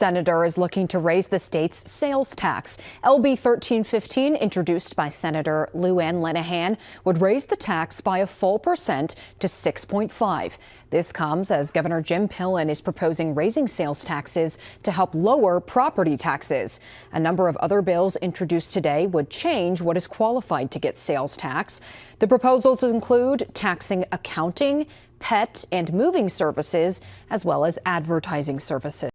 Senator is looking to raise the state's sales tax. LB 1315, introduced by Senator Lou Ann Linehan, would raise the tax by a full percent to 6.5. This comes as Governor Jim Pillen is proposing raising sales taxes to help lower property taxes. A number of other bills introduced today would change what is qualified to get sales tax. The proposals include taxing accounting, pet and moving services, as well as advertising services.